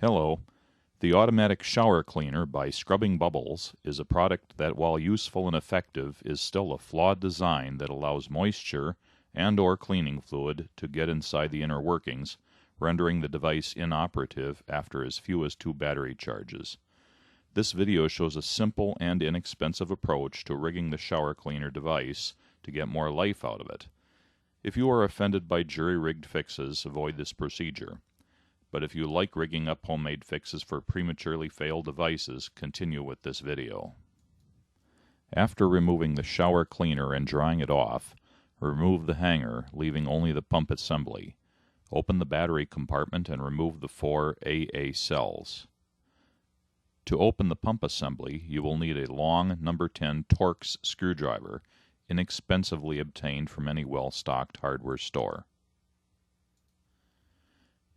Hello. The automatic shower cleaner by Scrubbing Bubbles is a product that, while useful and effective, is still a flawed design that allows moisture and/or cleaning fluid to get inside the inner workings, rendering the device inoperative after as few as 2 battery charges. This video shows a simple and inexpensive approach to rigging the shower cleaner device to get more life out of it. If you are offended by jury-rigged fixes, avoid this procedure. But if you like rigging up homemade fixes for prematurely failed devices, continue with this video. After removing the shower cleaner and drying it off, remove the hanger, leaving only the pump assembly. Open the battery compartment and remove the 4 AA cells. To open the pump assembly, you will need a long number 10 Torx screwdriver, inexpensively obtained from any well-stocked hardware store.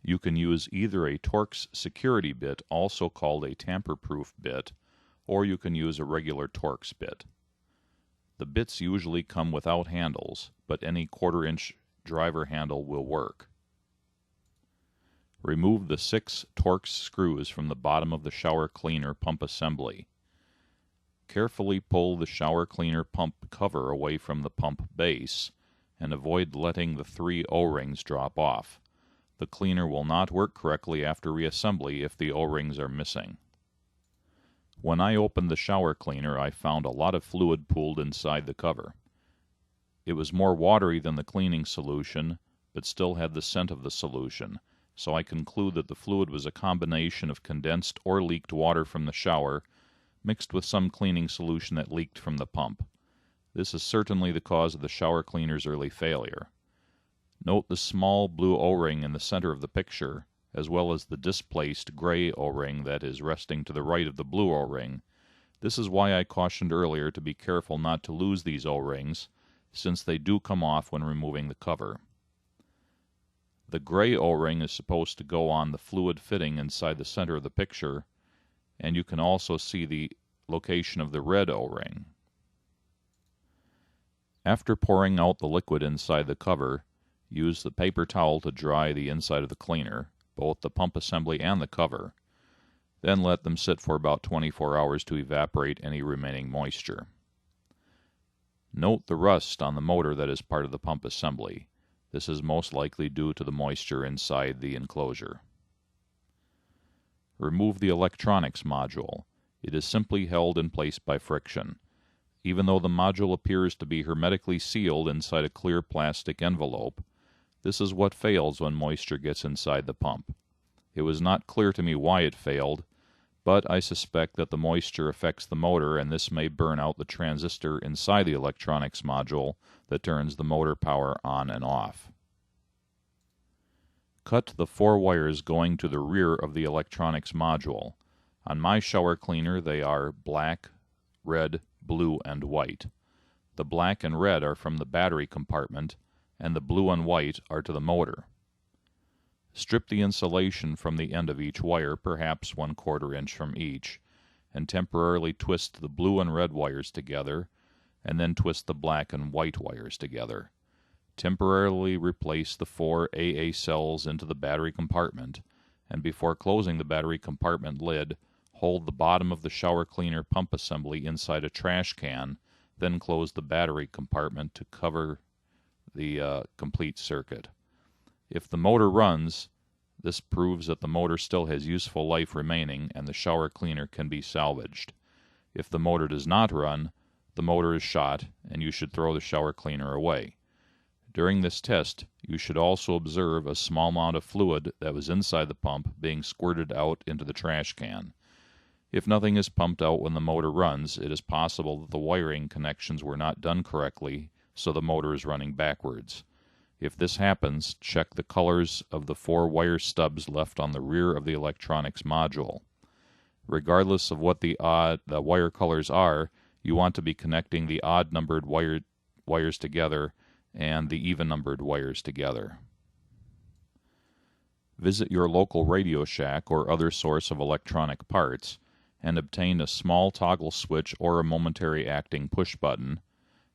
You can use either a Torx security bit, also called a tamper-proof bit, or you can use a regular Torx bit. The bits usually come without handles, but any 1/4-inch driver handle will work. Remove the 6 Torx screws from the bottom of the shower cleaner pump assembly. Carefully pull the shower cleaner pump cover away from the pump base, and avoid letting the 3 O-rings drop off. The cleaner will not work correctly after reassembly if the O-rings are missing. When I opened the shower cleaner, I found a lot of fluid pooled inside the cover. It was more watery than the cleaning solution, but still had the scent of the solution, so I conclude that the fluid was a combination of condensed or leaked water from the shower, mixed with some cleaning solution that leaked from the pump. This is certainly the cause of the shower cleaner's early failure. Note the small blue O-ring in the center of the picture, as well as the displaced gray O-ring that is resting to the right of the blue O-ring. This is why I cautioned earlier to be careful not to lose these O-rings, since they do come off when removing the cover. The gray O-ring is supposed to go on the fluid fitting inside the center of the picture, and you can also see the location of the red O-ring. After pouring out the liquid inside the cover, use the paper towel to dry the inside of the cleaner, both the pump assembly and the cover. Then let them sit for about 24 hours to evaporate any remaining moisture. Note the rust on the motor that is part of the pump assembly. This is most likely due to the moisture inside the enclosure. Remove the electronics module. It is simply held in place by friction. Even though the module appears to be hermetically sealed inside a clear plastic envelope, this is what fails when moisture gets inside the pump. It was not clear to me why it failed, but I suspect that the moisture affects the motor, and this may burn out the transistor inside the electronics module that turns the motor power on and off. Cut the 4 wires going to the rear of the electronics module. On my shower cleaner they are black, red, blue, and white. The black and red are from the battery compartment, and the blue and white are to the motor. Strip the insulation from the end of each wire, perhaps 1/4 inch from each, and temporarily twist the blue and red wires together, and then twist the black and white wires together. Temporarily replace the 4 AA cells into the battery compartment, and before closing the battery compartment lid, hold the bottom of the shower cleaner pump assembly inside a trash can, then close the battery compartment to cover the complete circuit. If the motor runs, this proves that the motor still has useful life remaining and the shower cleaner can be salvaged. If the motor does not run, the motor is shot and you should throw the shower cleaner away. During this test, you should also observe a small amount of fluid that was inside the pump being squirted out into the trash can. If nothing is pumped out when the motor runs, it is possible that the wiring connections were not done correctly, so the motor is running backwards. If this happens, check the colors of the 4 wire stubs left on the rear of the electronics module. Regardless of what the wire colors are, you want to be connecting the odd-numbered wires together and the even-numbered wires together. Visit your local Radio Shack or other source of electronic parts and obtain a small toggle switch or a momentary acting push button,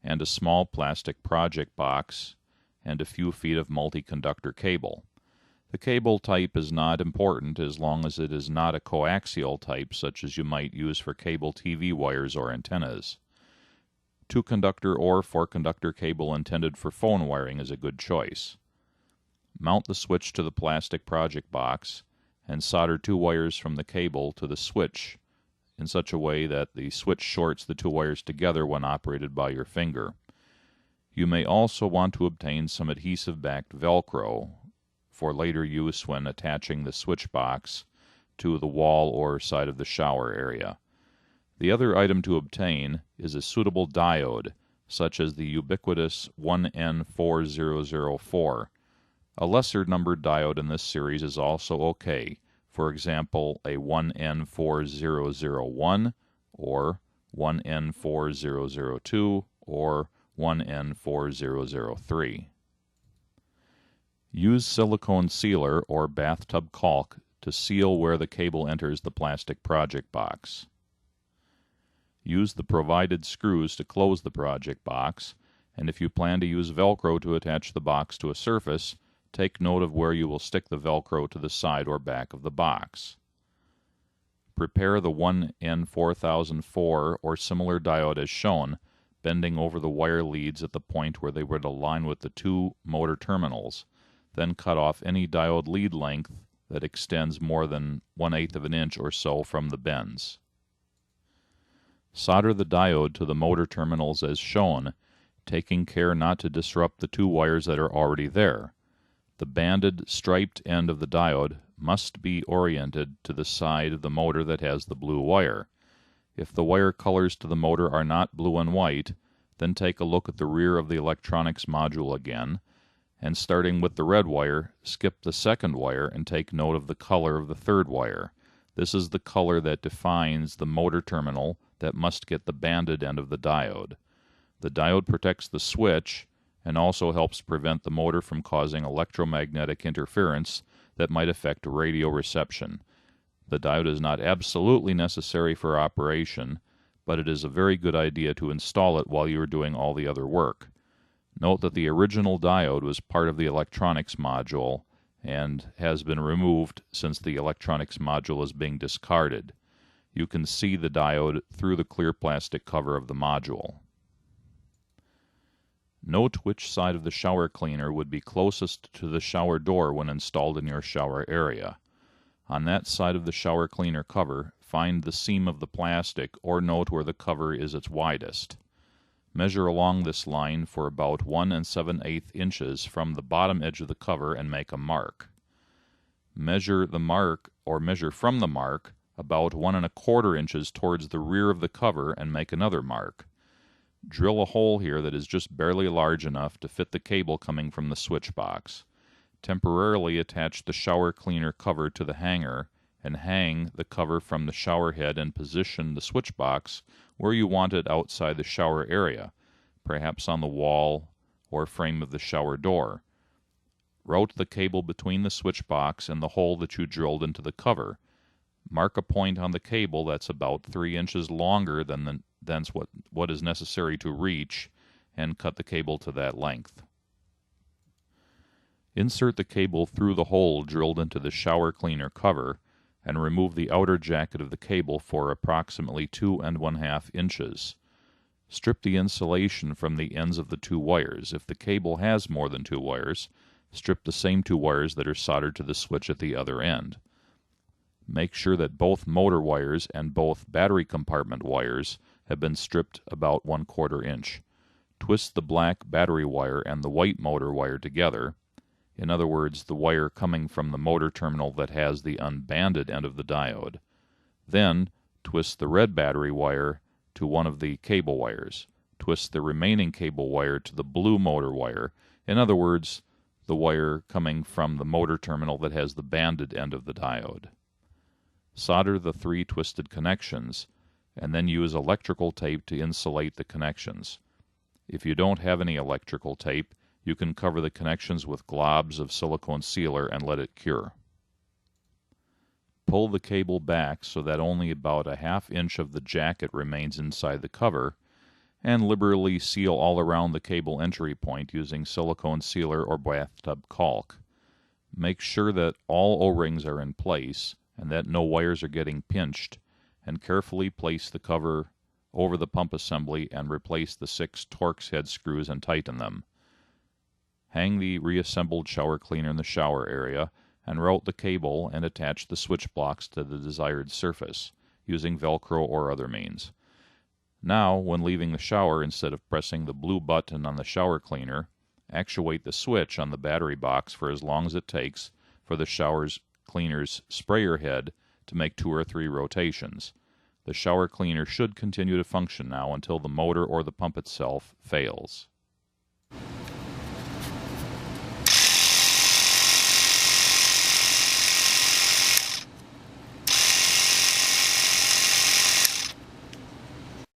and a small plastic project box, and a few feet of multi-conductor cable. The cable type is not important as long as it is not a coaxial type such as you might use for cable TV wires or antennas. 2-conductor or 4-conductor cable intended for phone wiring is a good choice. Mount the switch to the plastic project box and solder 2 wires from the cable to the switch in such a way that the switch shorts the 2 wires together when operated by your finger. You may also want to obtain some adhesive-backed Velcro for later use when attaching the switch box to the wall or side of the shower area. The other item to obtain is a suitable diode, such as the ubiquitous 1N4004. A lesser numbered diode in this series is also okay, for example a 1N4001 or 1N4002 or 1N4003. Use silicone sealer or bathtub caulk to seal where the cable enters the plastic project box. Use the provided screws to close the project box, and if you plan to use Velcro to attach the box to a surface, take note of where you will stick the Velcro to the side or back of the box. Prepare the 1N4004 or similar diode as shown, bending over the wire leads at the point where they would align with the 2 motor terminals. Then cut off any diode lead length that extends more than 1/8 of an inch or so from the bends. Solder the diode to the motor terminals as shown, taking care not to disrupt the 2 wires that are already there. The banded, striped end of the diode must be oriented to the side of the motor that has the blue wire. If the wire colors to the motor are not blue and white, then take a look at the rear of the electronics module again, and starting with the red wire, skip the second wire and take note of the color of the third wire. This is the color that defines the motor terminal that must get the banded end of the diode. The diode protects the switch and also helps prevent the motor from causing electromagnetic interference that might affect radio reception. The diode is not absolutely necessary for operation, but it is a very good idea to install it while you are doing all the other work. Note that the original diode was part of the electronics module and has been removed since the electronics module is being discarded. You can see the diode through the clear plastic cover of the module. Note which side of the shower cleaner would be closest to the shower door when installed in your shower area. On that side of the shower cleaner cover, find the seam of the plastic or note where the cover is its widest. Measure along this line for about 1 7/8 inches from the bottom edge of the cover and make a mark. Measure from the mark about 1 1/4 inches towards the rear of the cover and make another mark. Drill a hole here that is just barely large enough to fit the cable coming from the switch box. Temporarily attach the shower cleaner cover to the hanger and hang the cover from the shower head and position the switch box where you want it outside the shower area, perhaps on the wall or frame of the shower door. Route the cable between the switch box and the hole that you drilled into the cover. Mark a point on the cable that's about 3 inches longer than what is necessary to reach, and cut the cable to that length. Insert the cable through the hole drilled into the shower cleaner cover and remove the outer jacket of the cable for approximately 2 1/2 inches. Strip the insulation from the ends of the 2 wires. If the cable has more than 2 wires, strip the same 2 wires that are soldered to the switch at the other end. Make sure that both motor wires and both battery compartment wires have been stripped about 1/4 inch. Twist the black battery wire and the white motor wire together, in other words, the wire coming from the motor terminal that has the unbanded end of the diode. Then, twist the red battery wire to one of the cable wires. Twist the remaining cable wire to the blue motor wire, in other words, the wire coming from the motor terminal that has the banded end of the diode. Solder the 3 twisted connections, and then use electrical tape to insulate the connections. If you don't have any electrical tape, you can cover the connections with globs of silicone sealer and let it cure. Pull the cable back so that only about 1/2 inch of the jacket remains inside the cover, and liberally seal all around the cable entry point using silicone sealer or bathtub caulk. Make sure that all O-rings are in place and that no wires are getting pinched, and carefully place the cover over the pump assembly and replace the 6 Torx head screws and tighten them. Hang the reassembled shower cleaner in the shower area and route the cable and attach the switch blocks to the desired surface, using Velcro or other means. Now, when leaving the shower, instead of pressing the blue button on the shower cleaner, actuate the switch on the battery box for as long as it takes for the shower cleaner's sprayer head to make 2 or 3 rotations. The shower cleaner should continue to function now until the motor or the pump itself fails.